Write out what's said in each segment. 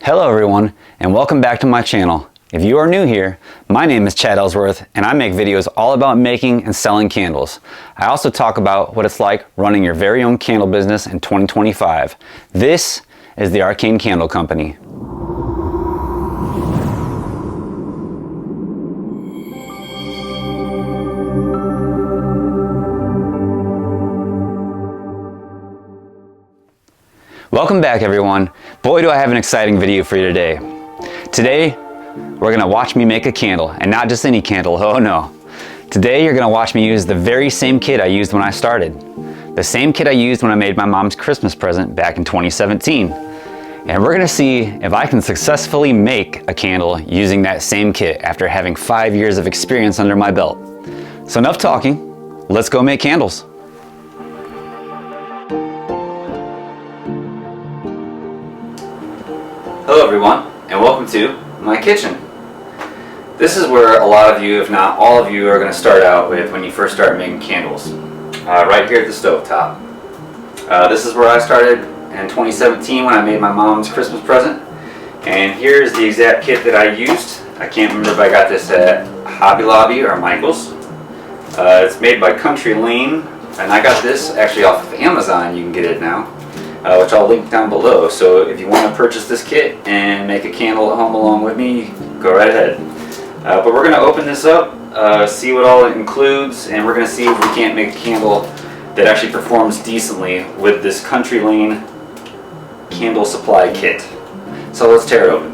Hello everyone, and welcome back to my channel. If you are new here, my name is Chad Ellsworth, and I make videos all about making and selling candles. I also talk about what it's like running your very own candle business in 2025. This is the Arcane Candle Company. Welcome back everyone. Boy do I have an exciting video for you today. Today we're gonna watch me make a candle, and not just any candle, oh no. Today you're gonna watch me use the very same kit I used when I started. The same kit I used when I made my mom's Christmas present back in 2017. And we're gonna see if I can successfully make a candle using that same kit after having 5 years of experience under my belt. So enough talking, let's go make candles. Hello everyone, and welcome to my kitchen. This is where a lot of you, if not all of you, are going to start out with when you first start making candles. Right here at the stovetop. This is where I started in 2017 when I made my mom's Christmas present. And here's the exact kit that I used. I can't remember if I got this at Hobby Lobby or Michael's. It's made by Country Lane, and I got this actually off of Amazon. You can get it now. Which I'll link down below. So if you want to purchase this kit and make a candle at home along with me, go right ahead. But we're going to open this up, see what all it includes, and we're going to see if we can't make a candle that actually performs decently with this Country Lane candle supply kit. So let's tear it open.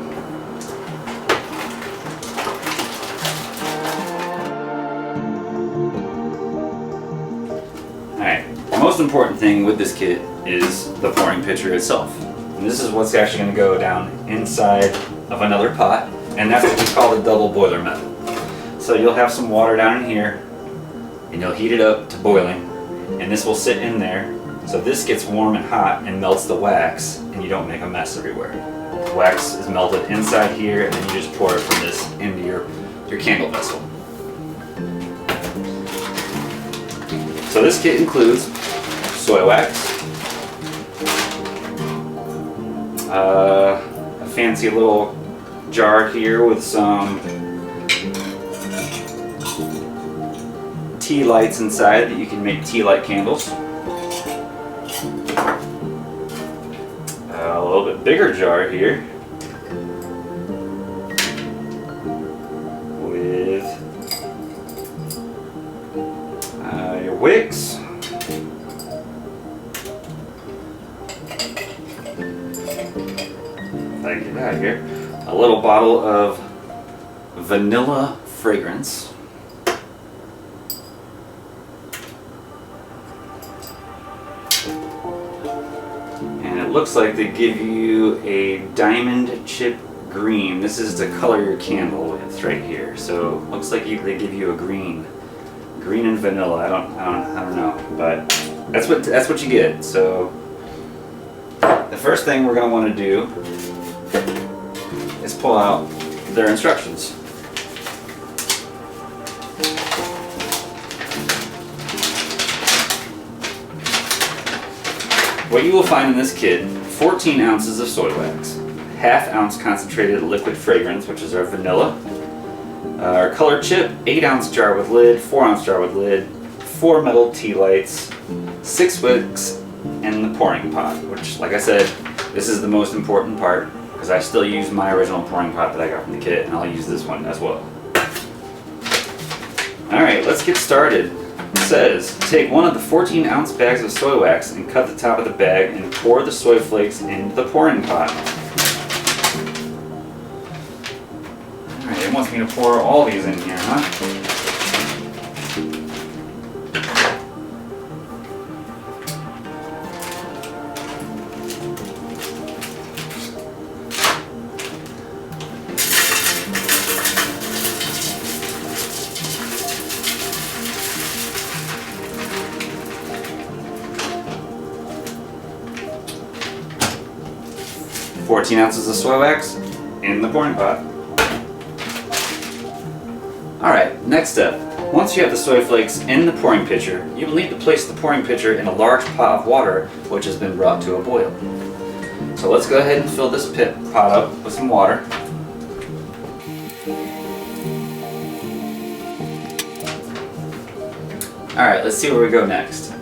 Alright, the most important thing with this kit is the pouring pitcher itself. And this is what's actually going to go down inside of another pot, and that's what we call the double boiler method. So you'll have some water down in here, and you'll heat it up to boiling, and this will sit in there. So this gets warm and hot and melts the wax, and you don't make a mess everywhere. The wax is melted inside here, and then you just pour it from this into your candle vessel. So this kit includes soy wax, a fancy little jar here with some tea lights inside that you can make tea light candles. A little bit bigger jar here with your wicks. I get out of here. A little bottle of vanilla fragrance. And it looks like they give you a diamond chip green. This is to color your candle with right here. So it looks like they give you a green and vanilla. I don't know, but that's what you get. So the first thing we're going to want to do is pull out their instructions. What you will find in this kit: 14 ounces of soy wax, ½ ounce concentrated liquid fragrance, which is our vanilla, our color chip, 8-ounce jar with lid, 4-ounce jar with lid, 4 metal tea lights, 6 wicks, and the pouring pot, which, like I said, this is the most important part, because I still use my original pouring pot that I got from the kit, and I'll use this one as well. Alright, let's get started. It says, take one of the 14-ounce bags of soy wax and cut the top of the bag and pour the soy flakes into the pouring pot. Alright, it wants me to pour all these in here, huh? 14 ounces of soy wax in the pouring pot. Alright, next step. Once you have the soy flakes in the pouring pitcher, you will need to place the pouring pitcher in a large pot of water which has been brought to a boil. So So let's go ahead and fill this pot up with some water. Alright, let's see where we go next.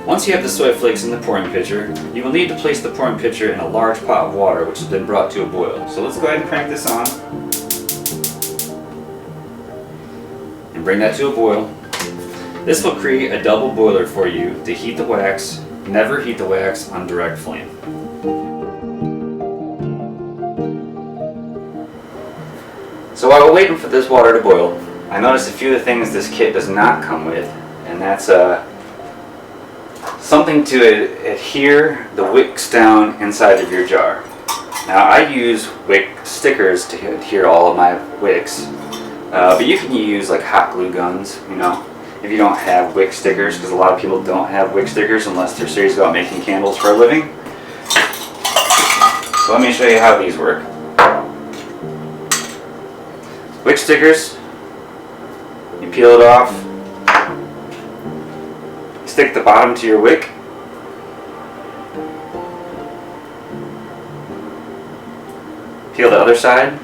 Once you have the soy flakes in the pouring pitcher, you will need to place the pouring pitcher in a large pot of water which has been brought to a boil. So let's go ahead and crank this on and bring that to a boil. This will create a double boiler for you to heat the wax. Never heat the wax on direct flame. So while we're waiting for this water to boil, I noticed a few of the things this kit does not come with, and that's something to adhere the wicks down inside of your jar. Now I use wick stickers to adhere all of my wicks, but you can use like hot glue guns, you know, if you don't have wick stickers, because a lot of people don't have wick stickers unless they're serious about making candles for a living. So let me show you how these work. Wick stickers, you peel it off, stick the bottom to your wick, peel the other side,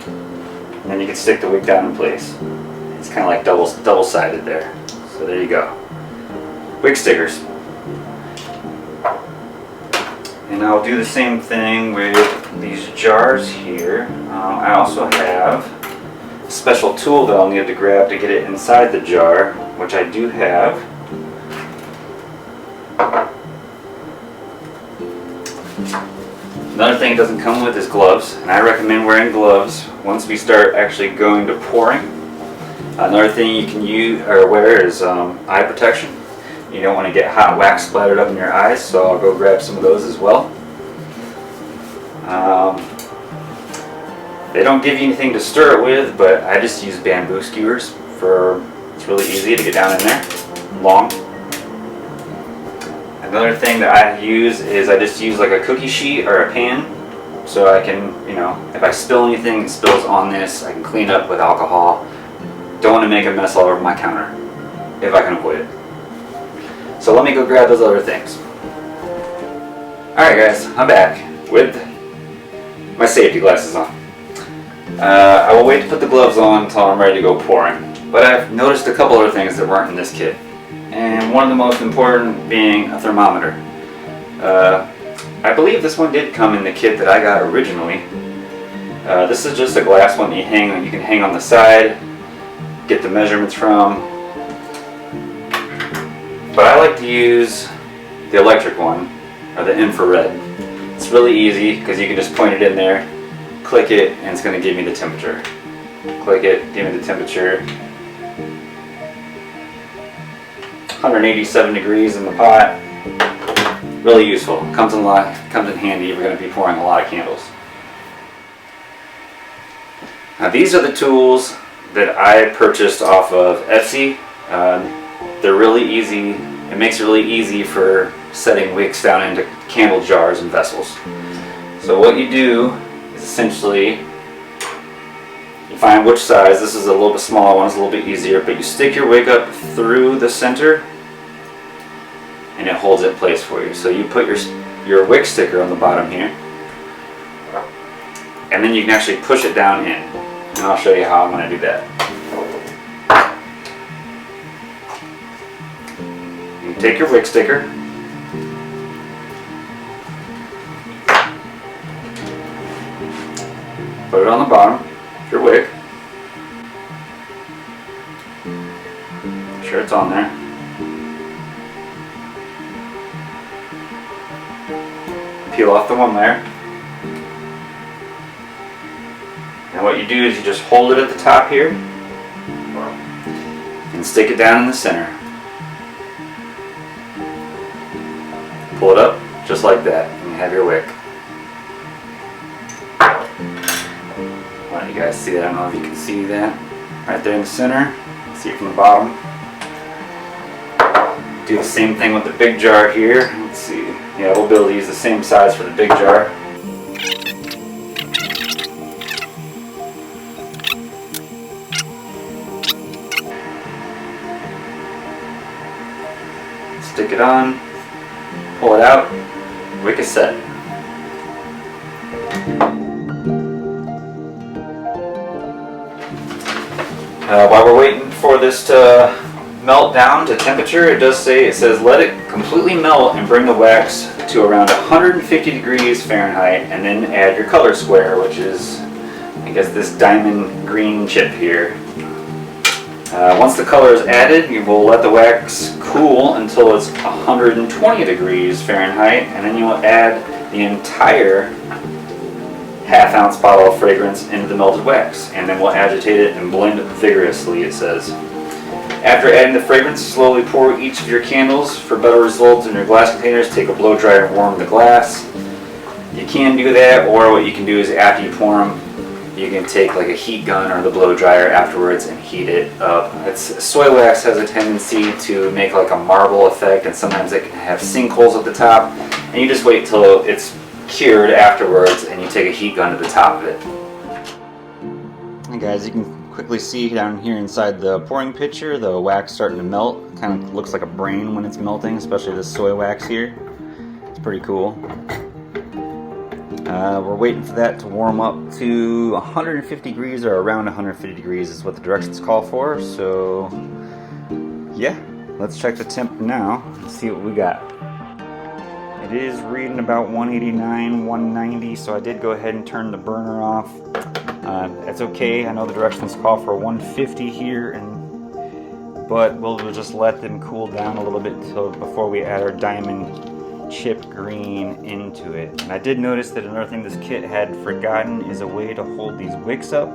and then you can stick the wick down in place. It's kind of like double-sided there. So there you go. Wick stickers. And I'll do the same thing with these jars here. I also have a special tool that I'll need to grab to get it inside the jar, which I do have. Another thing it doesn't come with is gloves, and I recommend wearing gloves once we start actually going to pouring. Another thing you can use or wear is eye protection. You don't want to get hot wax splattered up in your eyes, so I'll go grab some of those as well. They don't give you anything to stir it with, but I just use bamboo skewers it's really easy to get down in there, long. Another thing that I use is I just use like a cookie sheet or a pan, so I can, you know, if I spill anything, it spills on this, I can clean up with alcohol. Don't want to make a mess all over my counter, if I can avoid it. So let me go grab those other things. Alright guys, I'm back with my safety glasses on. I will wait to put the gloves on until I'm ready to go pouring, but I've noticed a couple other things that weren't in this kit. And one of the most important being a thermometer. I believe this one did come in the kit that I got originally. This is just a glass one that you can hang on the side, get the measurements from. But I like to use the electric one, or the infrared. It's really easy because you can just point it in there, click it, and it's going to give me the temperature. Click it, give me the temperature. 187 degrees in the pot. Really useful. Comes in handy if you're going to be pouring a lot of candles. Now these are the tools that I purchased off of Etsy. They're really easy. It makes it really easy for setting wicks down into candle jars and vessels. So what you do is essentially you find which size. This is a little bit smaller one, it's a little bit easier, but you stick your wick up through the center and it holds it in place for you. So you put your wick sticker on the bottom here, and then you can actually push it down in. And I'll show you how I'm going to do that. You take your wick sticker, put it on the bottom of your wick. Make sure it's on there. Peel off the one layer. And what you do is you just hold it at the top here and stick it down in the center. Pull it up just like that and you have your wick. Why don't you guys see that? I don't know if you can see that. Right there in the center. See it from the bottom. Do the same thing with the big jar here. Let's see. Yeah, we'll be able to use the same size for the big jar. Stick it on, pull it out, wick is set. While we're waiting for this to melt down to temperature, it says let it completely melt and bring the wax to around 150 degrees Fahrenheit, and then add your color square, which is, I guess, this diamond green chip here. Once the color is added, you will let the wax cool until it's 120 degrees Fahrenheit, and then you will add the entire half-ounce bottle of fragrance into the melted wax, and then we'll agitate it and blend vigorously, it says. After adding the fragrance, slowly pour each of your candles. For better results in your glass containers, take a blow dryer and warm the glass. You can do that, or what you can do is after you pour them, you can take like a heat gun or the blow dryer afterwards and heat it up. Soy wax has a tendency to make like a marble effect, and sometimes it can have sinkholes at the top, and you just wait till it's cured afterwards and you take a heat gun to the top of it. Hey guys, you can quickly see down here inside the pouring pitcher the wax starting to melt. It kind of looks like a brain when it's melting, especially this soy wax here. It's pretty cool. We're waiting for that to warm up to 150 degrees, or around 150 degrees is what the directions call for. So yeah, let's check the temp now and see what we got. It is reading about 189, 190, so I did go ahead and turn the burner off. That's okay. I know the directions call for 150 here, but we'll just let them cool down a little bit before we add our diamond chip green into it. And I did notice that another thing this kit had forgotten is a way to hold these wicks up.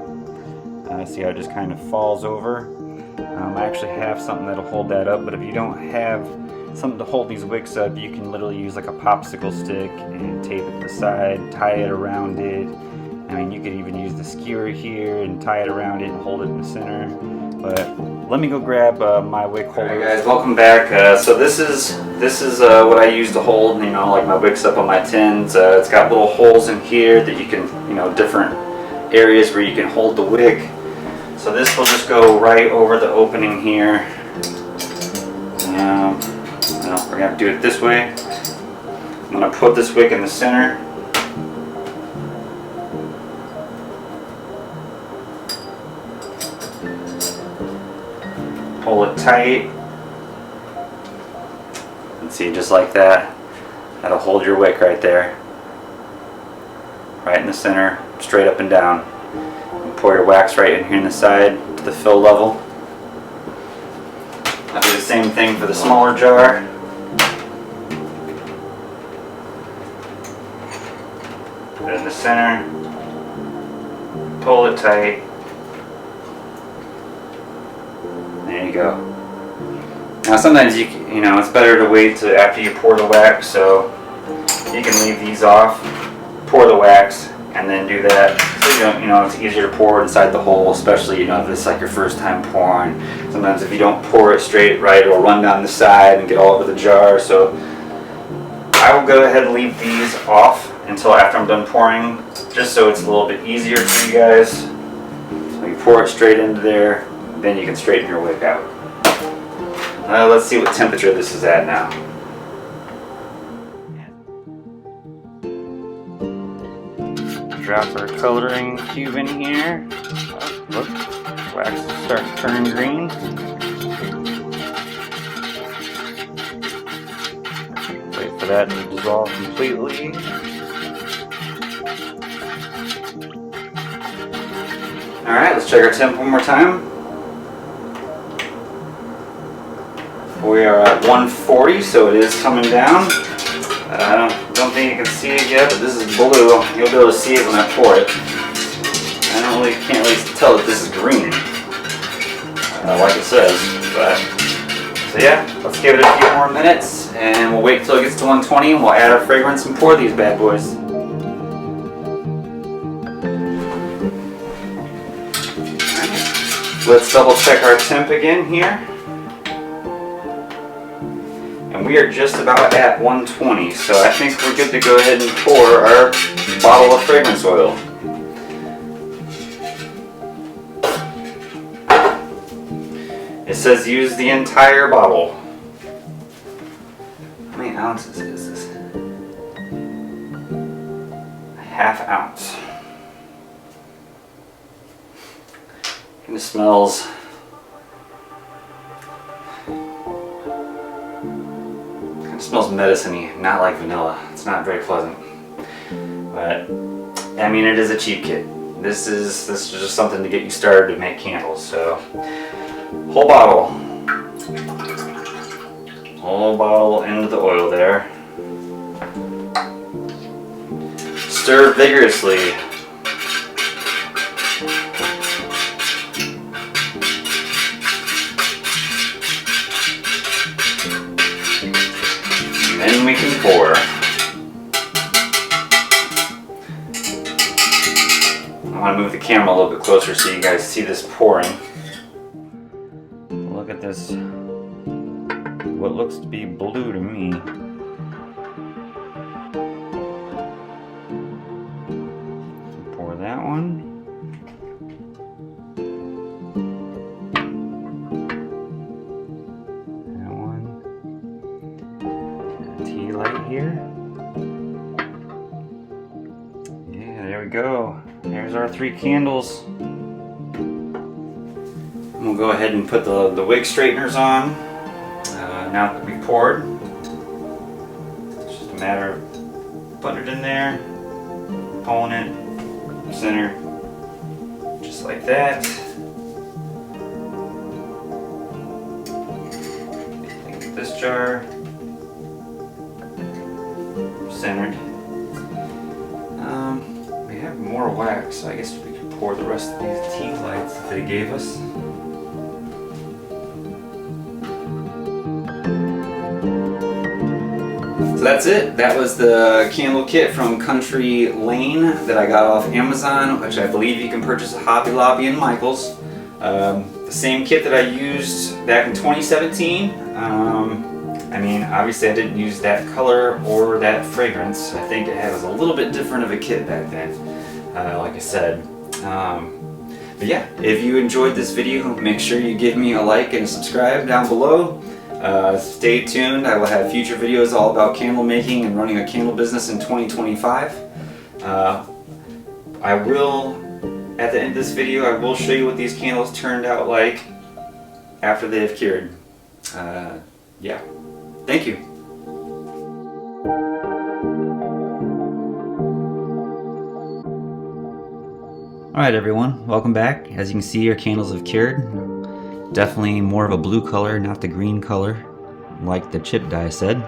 See how it just kind of falls over? I actually have something that'll hold that up, but if you don't have something to hold these wicks up, you can literally use like a popsicle stick and tape it to the side, tie it around it. I mean, you could even use the skewer here and tie it around it and hold it in the center. But let me go grab my wick holder. Alright guys, welcome back. So this is what I use to hold, like my wicks up on my tins. It's got little holes in here that you can, different areas where you can hold the wick. So this will just go right over the opening here. We're going to do it this way. I'm going to put this wick in the center. Pull it tight. And see, just like that. That'll hold your wick right there. Right in the center, straight up and down. And pour your wax right in here in the side to the fill level. I'll do the same thing for the smaller jar. Put it in the center. Pull it tight. There you go. Now sometimes it's better to wait till after you pour the wax, so you can leave these off, pour the wax, and then do that. So it's easier to pour inside the hole, especially if it's like your first time pouring. Sometimes if you don't pour it straight right, it'll run down the side and get all over the jar. So I will go ahead and leave these off until after I'm done pouring, just so it's a little bit easier for you guys. So you pour it straight into there, then you can straighten your wick out. Let's see what temperature this is at now. Drop our coloring cube in here. Oh, look, wax is starting to turn green. Wait for that to dissolve completely. Alright, let's check our temp one more time. We are at 140, so it is coming down. I don't think you can see it yet, but this is blue. You'll be able to see it when I pour it. Can't really tell that this is green, like it says. So yeah, let's give it a few more minutes, and we'll wait till it gets to 120, and we'll add our fragrance and pour these bad boys. Let's double check our temp again here. And we are just about at 120, so I think we're good to go ahead and pour our bottle of fragrance oil. It says use the entire bottle. How many ounces is this? 1/2 ounce. And it smells medicine-y, not like vanilla. It's not very pleasant. But I mean, it is a cheap kit. This is just something to get you started to make candles. So whole bottle into the oil there. Stir vigorously. And then we can pour. I want to move the camera a little bit closer so you guys see this pouring. Look at this. What looks to be blue to me. Pour that one. That one. Tea light here. Yeah, there we go. There's our 3 candles. We'll go ahead and put the wig straighteners on. Now that we've poured, it's just a matter of putting it in there, pulling it, center, just like that. Take this jar, centered. We have more wax, so I guess we could pour the rest of these tea lights that they gave us. So that's it. That was the candle kit from Country Lane that I got off Amazon, which I believe you can purchase at Hobby Lobby and Michaels. The same kit that I used back in 2017. I mean, obviously I didn't use that color or that fragrance. I think it was a little bit different of a kit back then, like I said. But yeah, if you enjoyed this video, make sure you give me a like and subscribe down below. Stay tuned. I will have future videos all about candle making and running a candle business in 2025. I will, at the end of this video, I will show you what these candles turned out like after they have cured. Yeah. Thank you. Alright everyone, welcome back. As you can see, our candles have cured. Definitely more of a blue color, not the green color, like the chip dye said.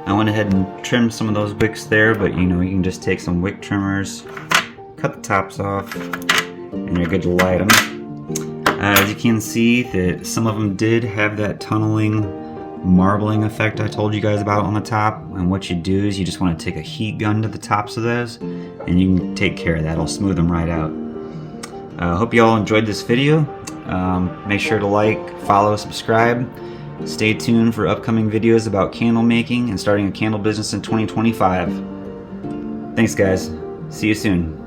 I went ahead and trimmed some of those wicks there, but you know, you can just take some wick trimmers, cut the tops off, and you're good to light them. As you can see, that some of them did have that tunneling, marbling effect I told you guys about on the top. And what you do is you just want to take a heat gun to the tops of those, and you can take care of that. It'll smooth them right out. I hope you all enjoyed this video. Make sure to like, follow, subscribe. Stay tuned for upcoming videos about candle making and starting a candle business in 2025. Thanks guys. See you soon.